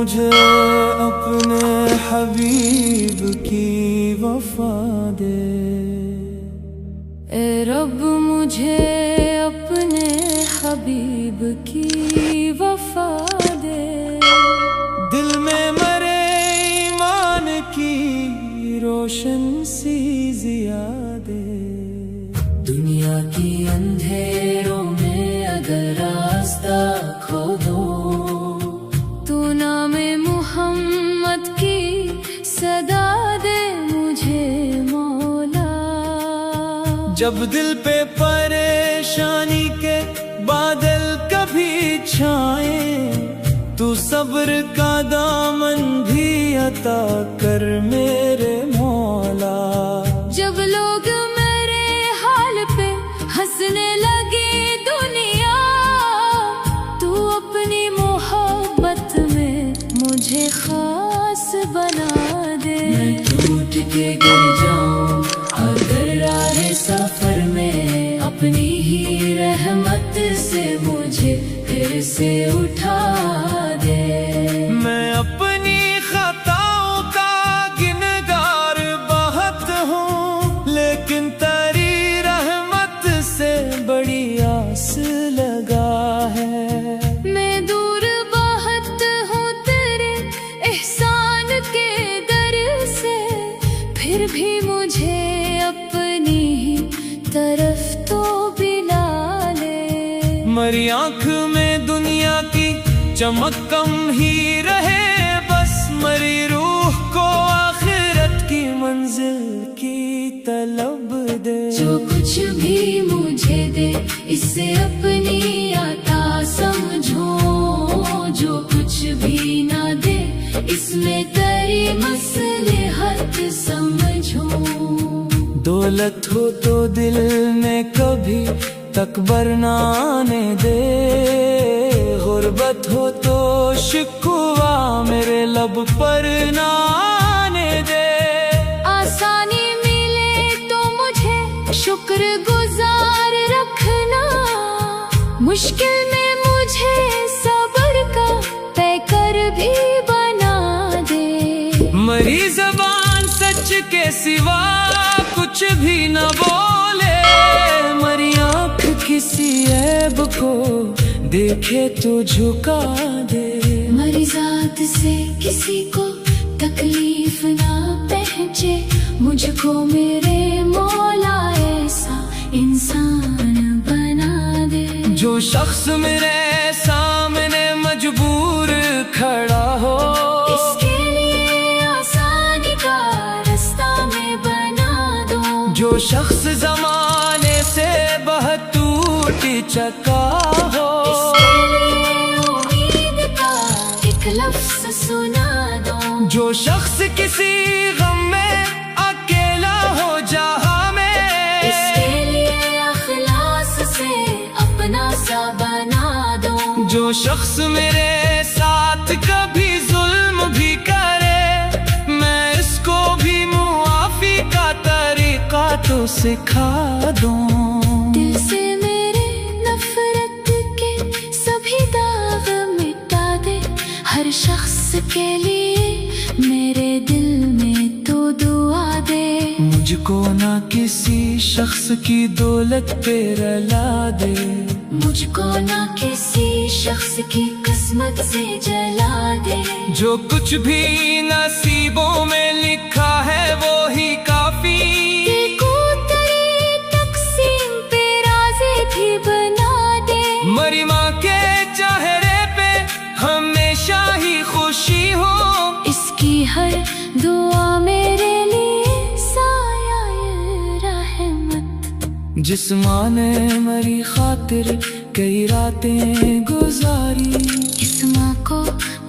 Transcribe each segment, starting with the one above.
मुझे अपने हबीब की वफा दे। ए रब मुझे अपने हबीब की वफा दे। दिल में मरे ईमान की रोशन सी जिया दे। दुनिया की अंधेरों में अगर रास्ता खो दो, तो नामे मोहम्मद की सदा दे मुझे मौला। जब दिल पे परेशानी के बादल कभी छाए, तू सब्र का दामन भी अता कर मेरे मौला। जब लोग मेरे हाल पे हंसने लगे दुनिया, तू अपनी मोहब्बत में मुझे खास बना दे। मैं टूट के गिर जाऊं अगर राह सफर में, अपनी ही रहमत से मुझे फिर से उठा दे। मैं अपनी खताओं का गिनगार बहुत हूँ, लेकिन तेरी रहमत से बड़ी आस लगा है। मैं दूर बहुत हूँ तेरे एहसान के दर से, फिर भी मुझे अपनी ही तरफ तो बिला ले। मरी आँख में दुनिया की चमक कम ही रहे, बस मरी रूह को आखिरत की मंजिल की तलब दे। जो कुछ भी मुझे दे इसे अपनी आता समझो, जो कुछ भी ना दे इसमें तेरी मसलहत समझो। दौलत हो तो दिल में कभी तकबर ना आने दे, गुर्बत हो तो शिकवा मेरे लब पर ना आने दे। आसानी मिले तो मुझे शुक्रगुजार रखना, मुश्किल में मुझे सब्र का पैकर भी बना दे। मरी ज़बान सच के सिवा कुछ भी न बोले, मरी आँख किसी ऐब को देखे तो झुका दे। मरी जात से किसी को तकलीफ ना पहुंचे, मुझको मेरे मौला ऐसा इंसान बना दे। जो शख्स मेरे सामने मजबूर खड़ा हो, इसके लिए आसानी का रास्ता में बना दो। जो शख्स जमाने से बहुत टूट चका हो, इसके लिए उम्मीद का एक लफ्ज़ सुना दो। जो शख्स किसी गम में अकेला हो जहां में, इसके लिए अखलास से अपना सा बना दो। जो शख्स मेरे साथ कभी जुल्म भी करे, मैं इसको भी मुआफी का तरीका तो सिखा दूं। दिल से मेरे नफरत के सभी दाग मिटा दे, हर शख्स के लिए मेरे दिल में तो दुआ दे। मुझको ना किसी शख्स की दौलत पे रला दे, मुझको ना किसी शख्स की किस्मत से जला दे। जो कुछ भी नसीबों में लिखा है वो ही काफी, देखो तेरी तकसीम पे राज़ी भी बना दे। मरी माँ के चेहरे पे हमेशा ही खुशी हो, इसकी हर दुआ मेरे लिए साया रहमत। जिस माँ ने मरी खातिर कई रातें गुजारी, इस माँ को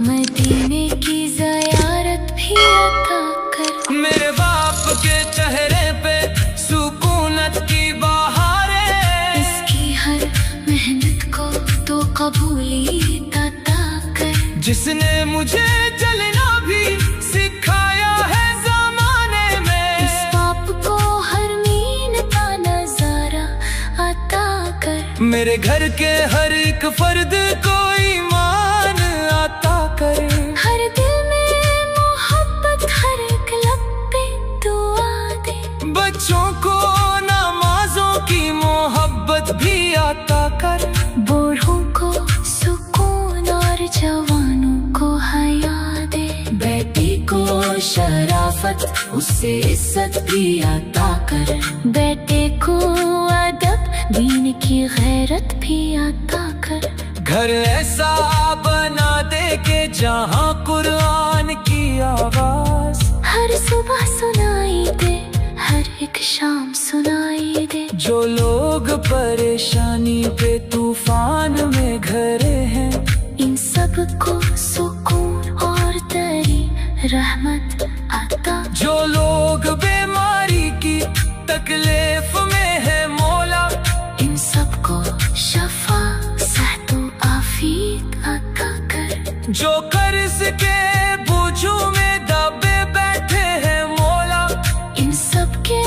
मदीने की ज़ियारत भी अता कर। मेरे बाप के चेहरे पे सुकूनत की बहारें, इसकी हर मेहनत को तो कबूलियत अता कर। जिसने मुझे चलना भी सिखाया है ज़माने में, इस बाप को हर मीन का नजारा अता कर। मेरे घर के हर एक फर्द को ईमान आता कर। हर बच्चों को नमाजों की मोहब्बत भी आता कर। बूढ़ों को सुकून और जवानों को हया दे। बेटी को शराफत उससे इज्जत भी अता कर। बेटे को अदब दीन की गैरत भी अता कर। घर ऐसा बना दे के जहाँ कुरान की आवाज हर सुबह सुनाई दे, हर एक शाम सुनाई दे। जो लोग परेशानी पे तूफान में घरे हैं, इन सब को सुकून और तरी रहमत अता। जो लोग बीमारी की तकलीफ में है मौला, इन सब को शफा सेहतो आफियत अता कर। जो कर्ज के बोझों में दबे बैठे हैं मौला, इन सब के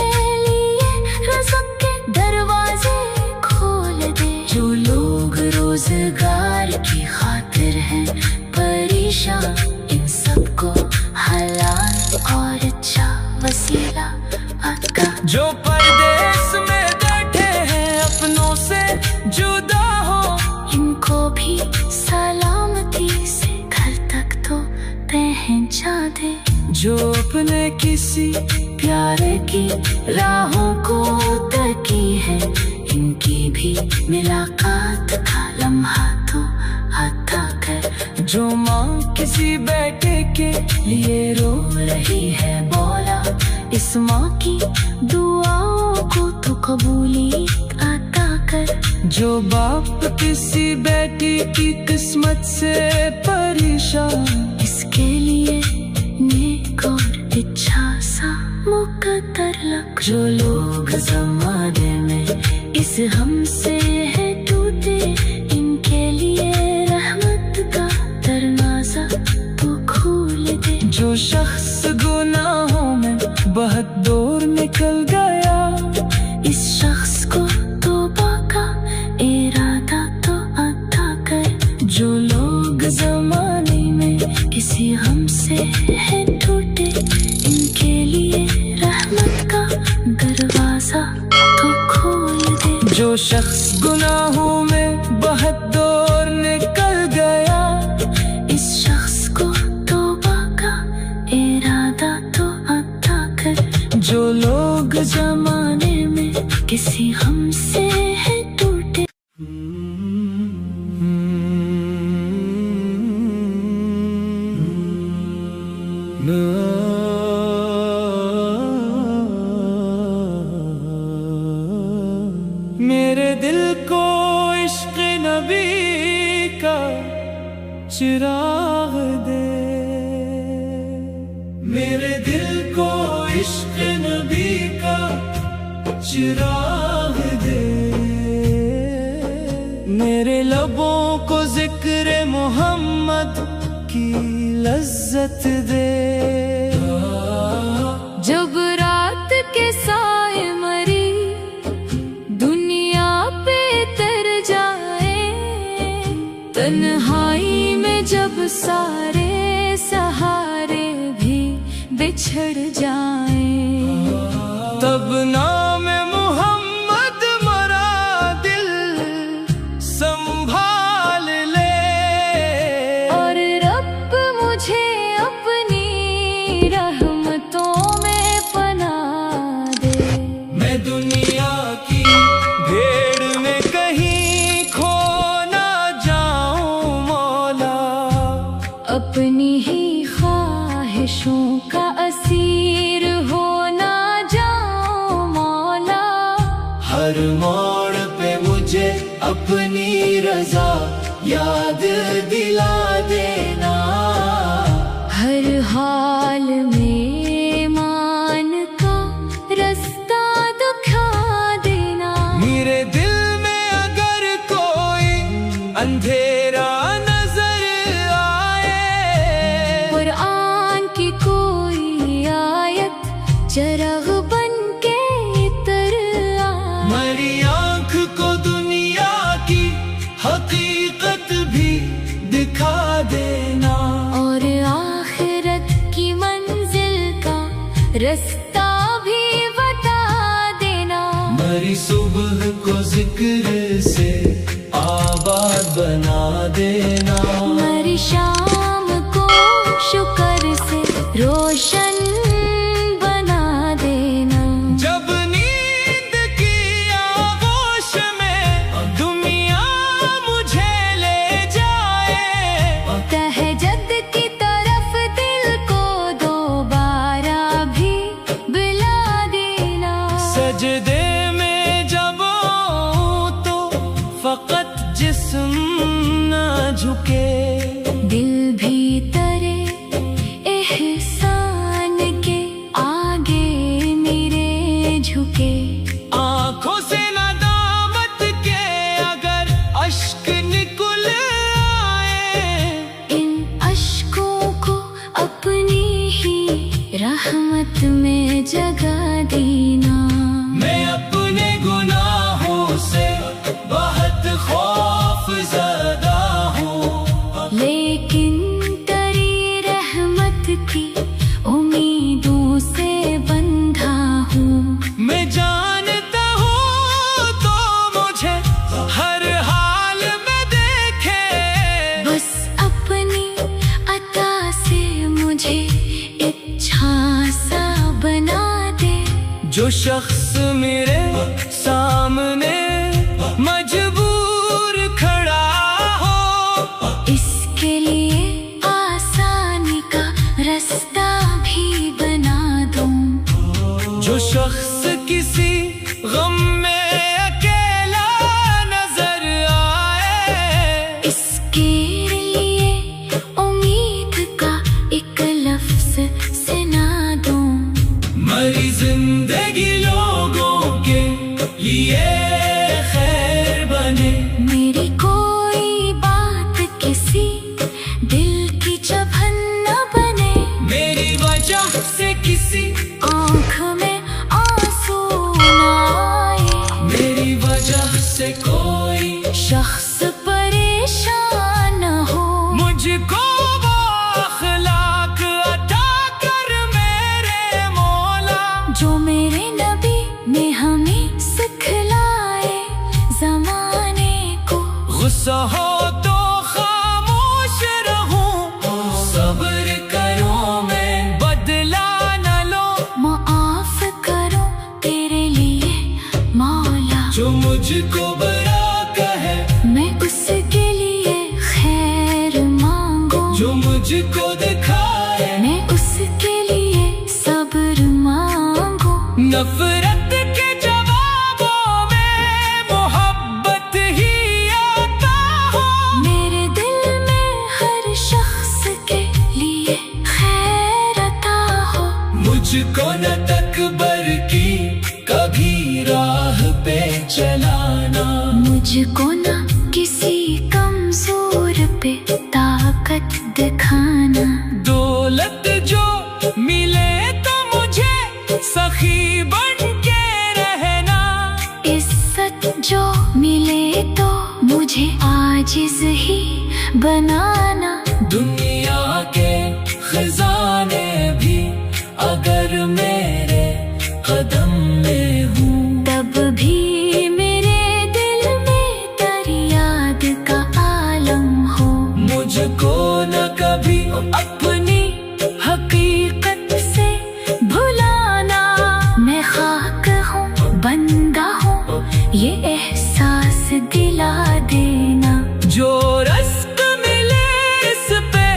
लिए रज़्क़ के दरवाजे खोल दे। जो लोग रोजगार की खातिर हैं परेशान, इन सब को हलाल और अच्छा वसीला अता। जो परदेश में बैठे हैं अपनों से जुदा हो, इनको भी सलामती से घर तक तो पहुंचा दे। जो अपने किसी प्यारे की राहों को तकी है, इनकी भी मुलाकात का लम्हा तो अता कर। जो माँ किसी बेटे के लिए रो रही है मौला, इस माँ की दुआओं को तो कबूलियत अता कर। जो बाप किसी बेटी की किस्मत से परेशान, इसके लिए नेक और इच्छा सा मुकद्दर लग। जो लोग ज़माने में इस हमसे है टूटे, इनके लिए रहमत का दरवाजा तो खोल दे। जो शख्स गुनाहों में बहुत दूर निकल गया, इस शख्स को तौबा का इरादा तो अता कर। जो लोग ज़माने में किसी हमसे है टूटे, इनके लिए रहमत का दरवाजा तो खोल दे। जो शख्स गुनाहों में बहुत दूर निकल गया, इस शख्स को तौबा का इरादा तो अता कर। जो लोग ज़माने में किसी हमसे है टूटे, मेरे दिल को इश्क़ नबी का चिराग दे। मेरे दिल को इश्क़ नबी का चिराग दे। मेरे लबों को ज़िक्र मोहम्मद की लज्जत दे। जब रात के साए मरी दुनिया पे तर जाए, तन्हाई में जब सारे सहारे भी बिछड़ जाए, तब नाम मोहम्मद मरा दिल संभाल ले। और रब मुझे अपनी रहमतों में पनाह दे। मैं दुनिया की भीड़ में कहीं खो ना जाऊं मौला, अपनी ही ख्वाहिशों का असीर हो ना जाऊं मौला। हर मोड़ पे मुझे अपनी रजा याद दिला देना। हर हाल में मान का रास्ता दिखा देना। मेरे दिल में अगर कोई अंधेरा नजर आए, कुरान की कोई आयत चराग बन के तर आए। मेरी आँख को दुनिया की हकीकत भी दिखा देना। और आखिरत की मंजिल का रास्ता भी बता जिक्र से आबाद बना देना। मरी शाम को शुक्र से रोशन बना देना। जब नींद की आगोश में दुनिया मुझे ले जाए, तहज्जुद की तरफ दिल को दोबारा भी बुला देना। सजदे में जब आऊं तो फकत जिस्म ना झुके, दिल भी तरे एहसान के आगे मेरे झुके। आंखों से नदामत के अगर अश्क निकल आए, इन अश्कों को अपनी ही रहमत में जगा देना। मैं अपने गुनाहों से बहुत खौफ ज़दा हूँ, लेकिन तेरी रहमत की उम्मीदों से बंधा हूँ। मैं जानता हूँ तो मुझे हर हाल में देखे, बस अपनी अता से मुझे इच्छा सा बना दे। जो शख्स मेरे सामने मजबूर खड़ा हो, इसके लिए आसानी का रास्ता भी बना दूं। जो शख्स किसी गम में अकेला नजर आए, इसके लिए उम्मीद का एक लफ्ज से ना दूं। मरी जिंदगी लोगों के लिए खैर बने, मेरी कोई बात किसी दिल की चुभन न बने। मेरी वजह से किसी आँख में आंसू न आए, मेरी वजह से कोई शख्स परेशान न हो। मुझको वो अखलाक अता कर मेरे मौला, जो मेरे नबी ने हमें सिखलाए ज़माने को। गुस्सा हो तो खामोश रहूं, सब्र करो मैं बदला न लो। माफ करो तेरे लिए मौला, जो मुझको बुरा कहे मैं उसके लिए खैर मांगू। जो मुझको दिखाए मैं उसके लिए सब्र मांगू। नफरत के जवाबों में मोहब्बत ही आता हो, मेरे दिल में हर शख्स के लिए खैर अता हो। मुझको न तकबर की कभी राह पे चलाना, मुझको ना किसी कमजोर पे ताकत दिखाना। दौलत जो मिले तो मुझे सखी बन के रहना, इज्जत जो मिले तो मुझे आजिज ही बनाना। दुनिया के खजाने भी अगर मेरे कदम में हूँ, तब भी मेरे दिल में तेरी याद का आलम हो। मुझको न कभी अपनी हकीकत से भुलाना। मैं खाक हूँ बंदा हूँ ये एहसास दिला देना। जो रस्क मिले इस पे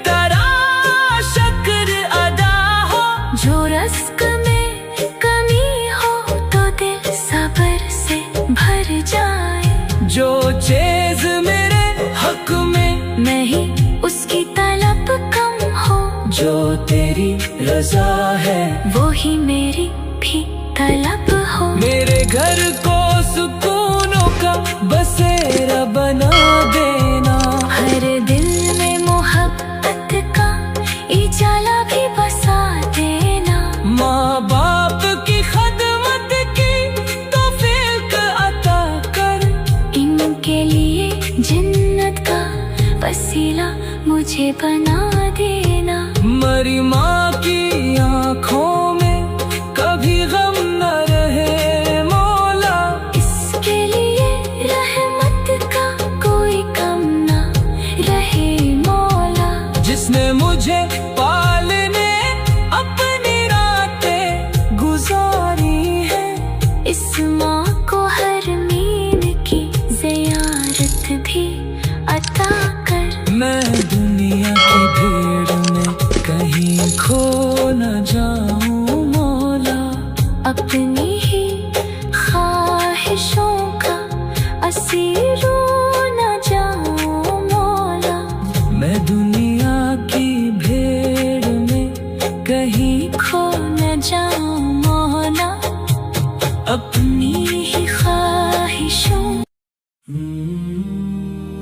तेरा शुक्र अदा हो, जो रस्क में कमी हो तो दिल सब्र से भर जाए। जो चीज मेरे हक में नहीं उसकी तलब कम हो, जो तेरी रजा है वो ही मेरी भी तलब हो। मेरे घर को सुकूनों का बसेरा बना देना। हर दिल में मोहब्बत का इजाला भी बसा देना। माँ बाप की खदमत की तौफीक अता कर, इनके लिए जन्नत का वसीला मुझे बना देना। मरी माँ की आँखों में कभी गम न रहे मौला, इसके लिए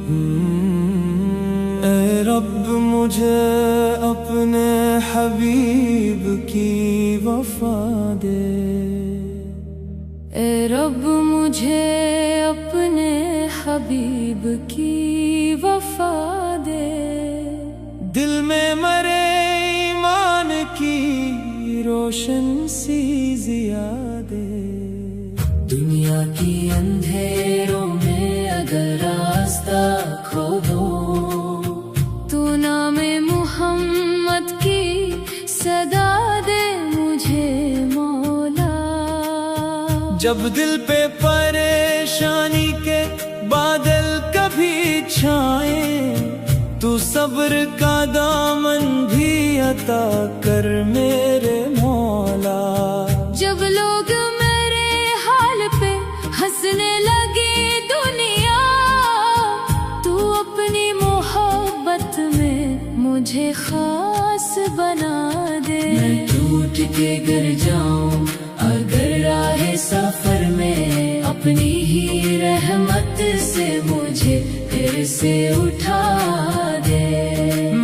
ऐ रब मुझे अपने हबीब की वफा दे, ए रब मुझे अपने हबीब की वफा दे। दिल में मरे ईमान की रोशन सी जिया दे। दुनिया की अंधेरों में अगर रास्ता खो दो, तू नामे मोहम्मद की सदा दे मुझे मौला। जब दिल पे परेशानी के बादल कभी छाए, तू सब्र का दामन भी अता कर मेरे मौला। जब लोग मेरे हाल पे हंसने लगे दुनिया, तू अपनी मोहब्बत में मुझे खास बना दे। मैं टूट के गिर जाऊं अगर राह सफर में, अपनी ही रहमत से मुझे फिर से उठा दे।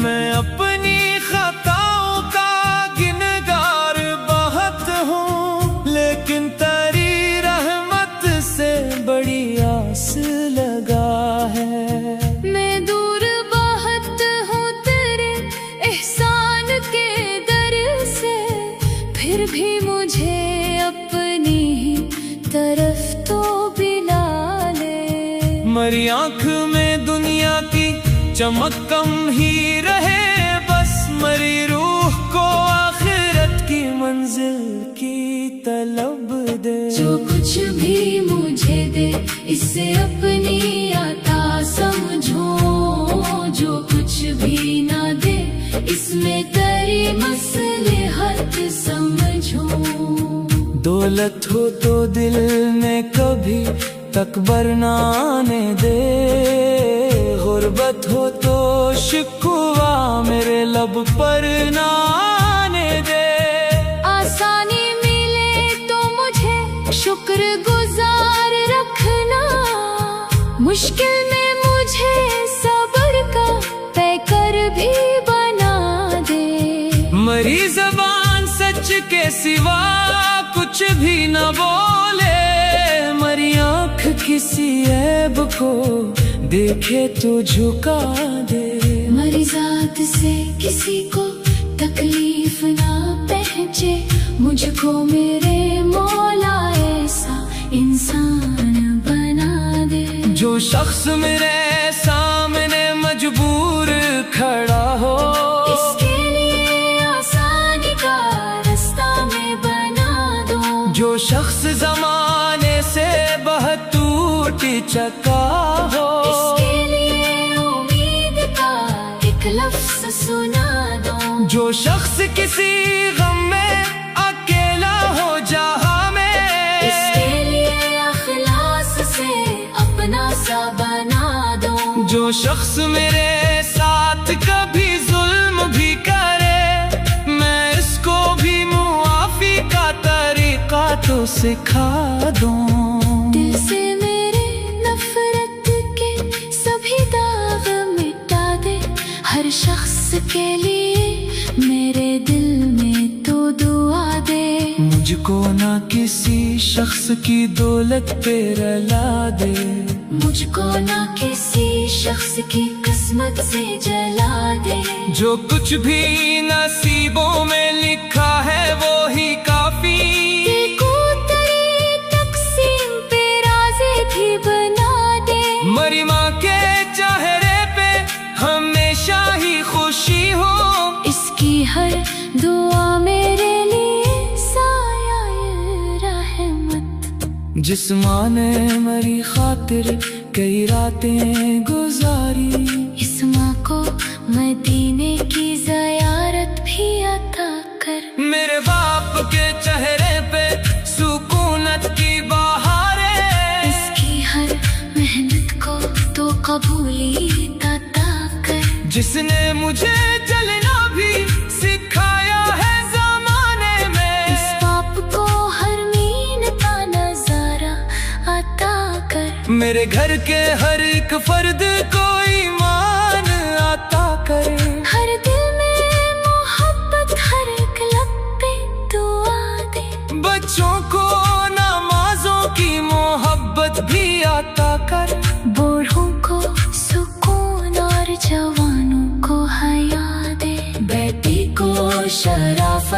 मैं अपनी खताओं का गिनगार बहुत हूँ, लेकिन तेरी रहमत से बड़ी आस लगा है। मैं दूर बहुत हूँ तेरे एहसान के दर से, फिर भी मुझे अपनी ही तरफ तो बिला ले। मरी आँख में दुनिया की चमक कम ही रहे, बस मरी रूह को आखिरत की मंजिल की तलब दे। जो कुछ भी मुझे दे इससे अपनी आता समझो, जो कुछ भी ना दे इसमें तेरी मसलहत समझो। दौलत हो तो दिल में कभी तकबर ना आने दे, गुर्बत हो तो शिकवा मेरे लब पर ना आने दे। आसानी मिले तो मुझे शुक्र गुजार रखना, मुश्किल में मुझे सब्र का पैकर भी बना दे। मरी ज़बान सच के सिवा कुछ भी न बोले, मरी आँख किसी ऐब को देखे तो झुका दे। मरी जात से किसी को तकलीफ ना पहुंचे, मुझको मेरे मौला ऐसा इंसान बना दे। जो शख्स मेरे सामने मजबूर खड़ा हो, इसके लिए आसानी का रास्ता में बना दो। जो शख्स जमाने से बहुत टूट चका हो, इसके लिए उम्मीद का एक लफ्ज सुना दो। जो शख्स किसी गम में अकेला हो जहां में, इसके लिए अखलास से अपना सा बना दो। जो शख्स मेरे साथ कभी जुल्म भी करे, मैं इसको भी मुआफी का तरीका तो सिखा दूं। दिल से मेरे नफरत के सभी दाग मिटा दे, हर शख्स के लिए मेरे दिल में तो दुआ दे। मुझको ना किसी शख्स की दौलत पे रला दे, मुझको ना किसी शख्स की किस्मत से जला दे। जो कुछ भी नसीबों में लिखा है वो ही काफी, देखो तेरी तकसीम पे राज़ी भी बना दे। मरी माँ के चेहरे पे हमेशा ही खुशी हो, इसकी हर दुआ मेरे लिए साया रहमत। जिस माँ ने मरी खातिर कई रातें गुजारी, इस माँ को मदीने की ज़ियारत भी अता कर। मेरे बाप के चेहरे पे सुकूनत की बहारें, इसकी हर मेहनत को तो कबूली अता कर। जिसने मुझे चलना भी सिखाया है ज़माने में, इस बाप को हर मीन का नजारा अता कर। मेरे घर के हर एक फर्द को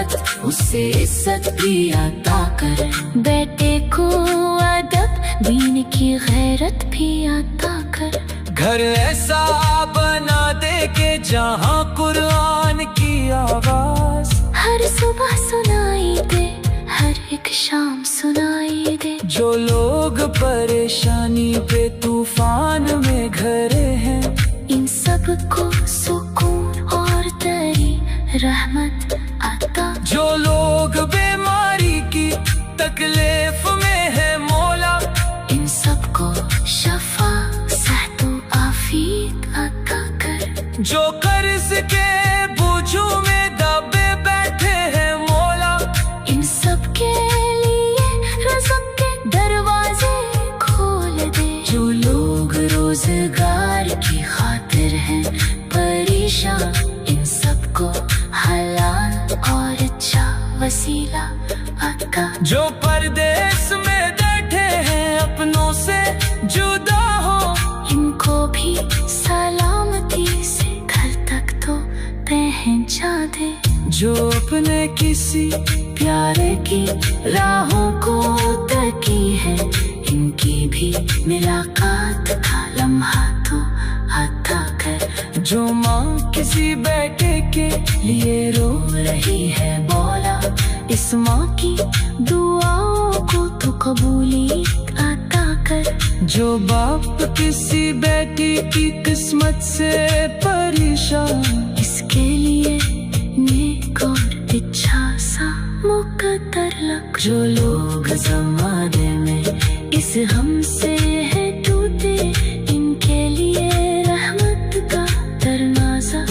मोहब्बत उसे इज्जत भी अता कर। बेटे को अदब दीन की गैरत भी अता कर। घर ऐसा बना दे के जहाँ कुरान की आवाज हर सुबह सुनाई दे, हर एक शाम सुनाई दे। जो लोग परेशानी पे तूफान में घरे हैं, इन सब को सुकून और तेरी रहमत अता। जो लोग बीमारी की तकलीफ में है मौला, इन सब को शफा सेहतो आफियत अता कर। जो कर्ज के बोझों में दबे बैठे हैं मौला, इन सब के लिए रज़्क़ के दरवाजे खोल दे। जो लोग रोजगार की खातिर हैं परेशान, इन सबको हलाल और अच्छा वसीला अता। जो परदेश में बैठे हैं अपनों से जुदा हो, इनको भी सलामती से घर तक तो पहुंचा दे। जो अपने किसी प्यारे की राहों को तकी है, इनकी भी मुलाकात का लम्हा तो अता कर। जो माँ किसी बेटे के लिए रो रही है मौला, इस माँ की दुआओं को तो कबूलियत अता कर। जो बाप किसी बेटी की किस्मत से परेशान, इसके लिए नेक और अच्छा सा मुकद्दर लग। जो लोग ज़माने में इस हमसे है टूटे, इनके लिए रहमत का दरवाजा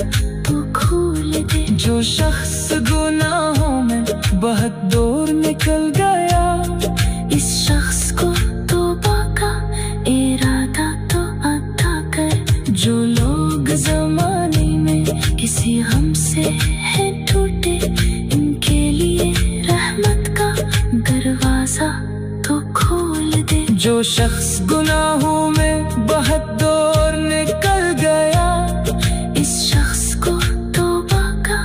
तो खोल दे। जो शख्स गुनाहों में बहुत दूर निकल गया, इस शख्स को तौबा का इरादा तो अता कर। जो लोग ज़माने में किसी गम से है टूटे, इनके लिए रहमत का दरवाजा तो खोल दे। जो शख्स गुनाहों में बहुत दूर निकल गया, इस शख्स को तौबा का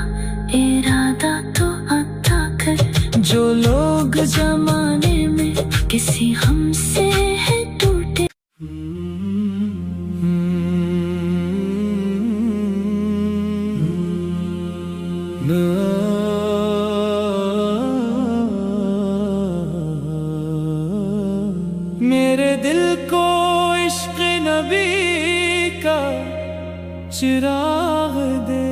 इरादा तो अता कर। जो लोग ज़माने में किसी गम से है टूटे, मेरे दिल को इश्क़ नबी का चिराग दे।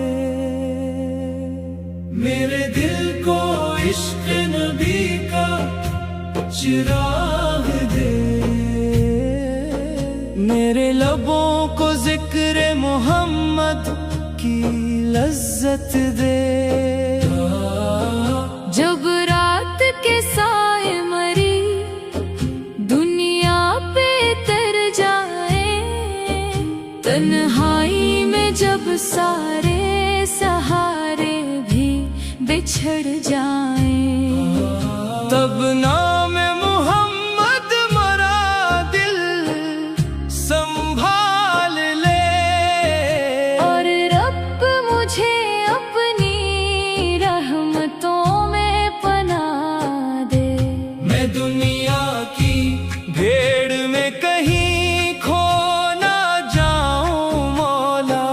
मेरे दिल को इश्क़ नबी का चिराग दे। मेरे लबों को ज़िक्र मोहम्मद की लज्जत दे। जब रात के साए मरी दुनिया पे तर जाए, तन्हाई में जब सारे सहारे भी बिछड़ जाए, तब नाम मोहम्मद मरा दिल संभाल ले। और रब मुझे अपनी रहमतों में पनाह दे। मैं दुनिया की भेड़ में कहीं खो ना जाऊं मौला,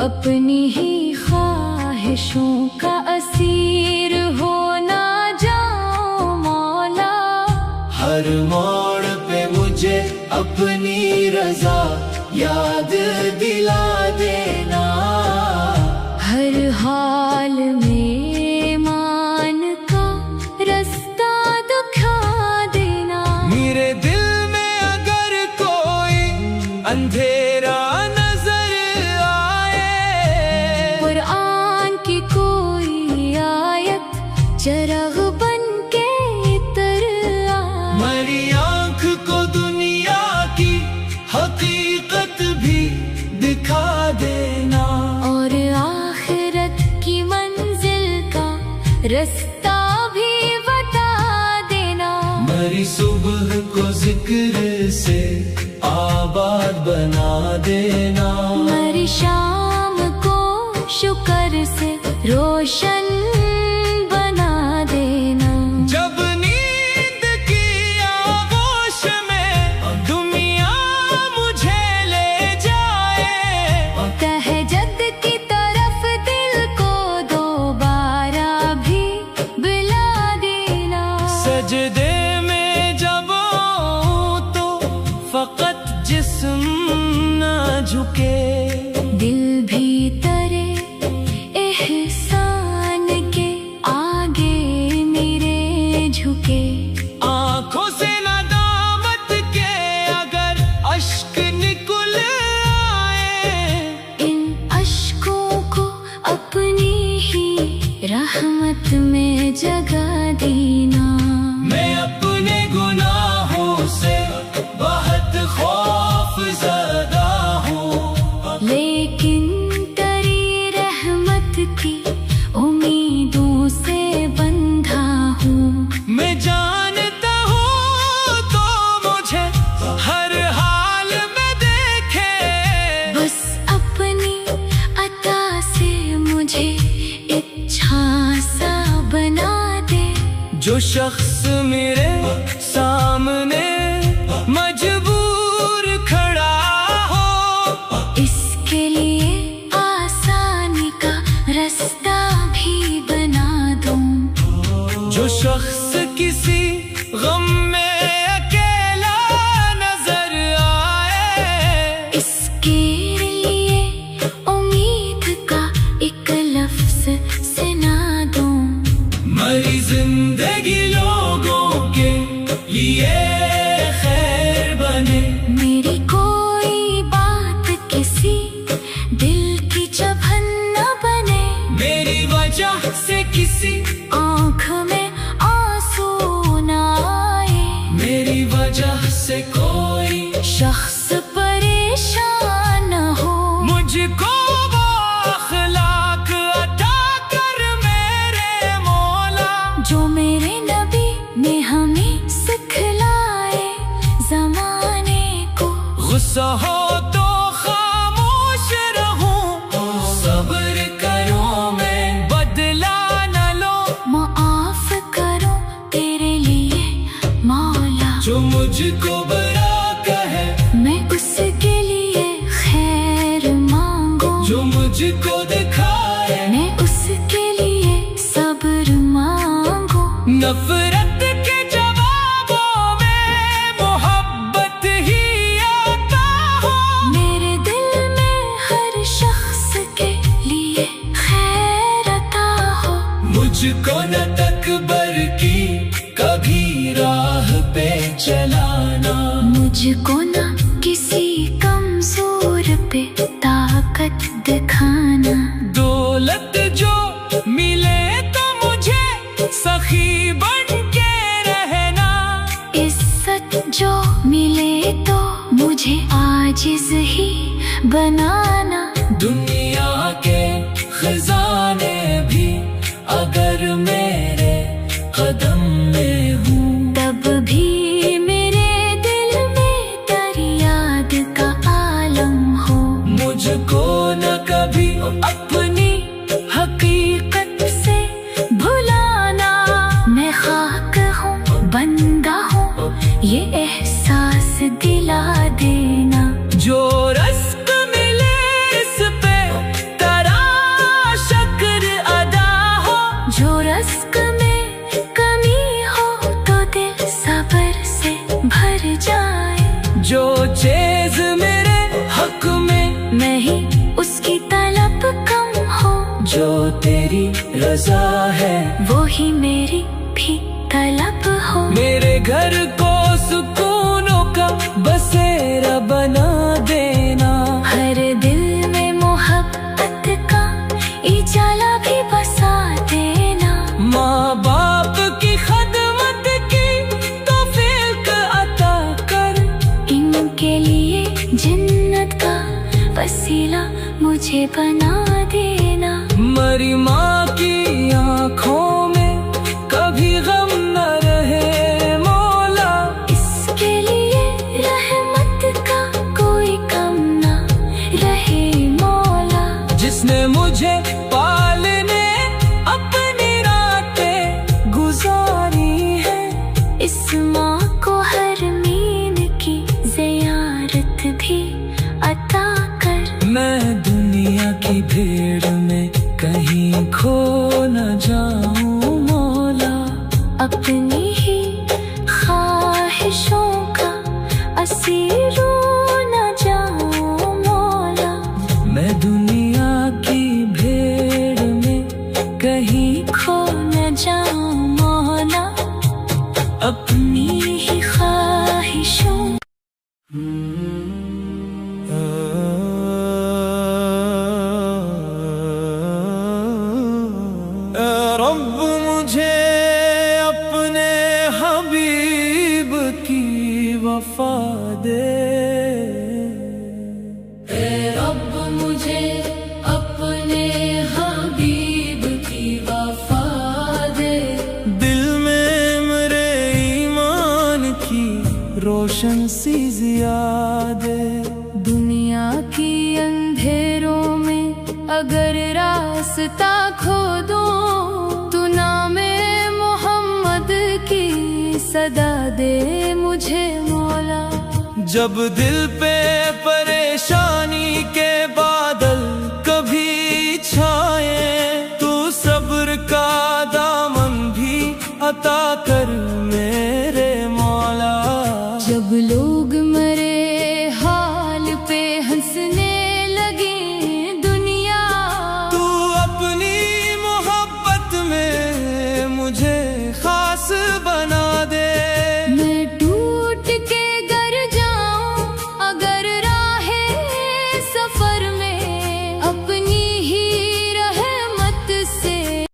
अपनी ही ख्वाहिशों का असीर हो ना जाऊं मौला। हर मोड़ पे मुझे अपनी रजा याद दिला देना। हर हाल में मान का रास्ता दिखा देना। मेरे दिल में अगर कोई अंधेरा नजर आए, कुरान की कोई आयत चराग बन के इतर आए। मेरी आँख को दुनिया की हकीकत भी दिखा देना। और आखिरत की मंजिल का रास्ता भी बता देना। मेरी सुबह को जिक्र से आबाद बना देना। मेरी शाम को शुक्र से रोशन झुके। दिल भी तरे एहसान के आगे मेरे झुके। आंखों से नदामत के अगर अश्क निकल आए, इन अश्कों को अपनी ही रहमत में जगा देना। मैं अपने गुनाहों से बहुत खौफ ज़दा हूँ, लेकिन तेरी रहमत की उम्मीदों से बंधा हूँ। मैं जानता हूँ तो मुझे हर हाल में देखे। बस अपनी अता से मुझे इच्छा सा बना दे। जो शख्स मेरे सामने मजबूर खड़ा हो, इसके लिए आसानी का रास्ता भी बना दूं। जो शख्स किसी गम में अकेला नजर आए, इसके लिए उम्मीद का एक लफ्ज सुना दूं। मरी जिंदगी लोगों के लिए खैर बने। मेरी कोई बात किसी दिल की चुभन न बने। मेरी वजह से किसी आँख में आंसू न आए। मेरी वजह से कोई शख्स परेशान न हो। मुझको वो अखलाक अता कर मेरे मौला, जो मेरे नबी ने हमें सिखलाए। ज़माने को गुस्सा हो तो खामोश रहूं, सब्र करूं मैं बदला न लो। माफ करो तेरे लिए मौला। जो मुझको बुरा कहे मैं उसके लिए खैर मांगू। जो मुझको दिखाए मैं उसके लिए सब्र मांगू। नफरत के जवाबों में मोहब्बत ही आता हो। मेरे दिल में हर शख्स के लिए खैर अता हो। मुझको न तकबर की कभी राह पे चलाना। मुझको ना किसी कमजोर पे ताकत दिखाना। दौलत जो मिले तो मुझे सखी बन के रहना। इज्जत जो मिले तो मुझे आजिज ही बनाना। दुनिया के खजाने भी अगर मेरे कदम में हूँ, तब भी मेरे दिल में तेरी याद का आलम हो। मुझको न कभी अपनी हकीकत से भुलाना। मैं खाक हूँ बंदा हूँ ये एहसास दिला देना। जो रस्क मिले इस पे तेरा शुक्र अदा हो। जो रस्क में कमी हो तो दिल सब्र से भर जाए। जो चीज मेरे हक में नहीं उसकी तलब कम हो। जो तेरी रजा है वो ही मेरी भी तलब हो। मेरे घर को सुकूनों का बसेरा बना देना। हर दिल में मोहब्बत का इजाला भी बसा देना। माँ बाप की खदमत की तौफीक अता कर। इनके लिए जन्नत का वसीला मुझे बना देना। मरी माँ की आँखों में कभी गम न रहे मौला। इसके लिए रहमत का कोई कम ना रहे मौला। जिसने मुझे पालने अपनी रातें गुजारी है, इस माँ को हर मील की ज़ियारत भी अता कर। मैं दुनिया की भीड़ में कहीं खो न जाऊं मौला। अपनी ही ख्वाहिशों का असीर न जाऊं मौला। वफा दे। ए रब मुझे अपने हबीब की वफा दे। दिल में मेरे ईमान की रोशन सी जिया दे। दुनिया की अंधेरों में अगर रास्ता खो दूं, तू नामे मोहम्मद की सदा दे मुझे मौला। जब दिल पे परेशान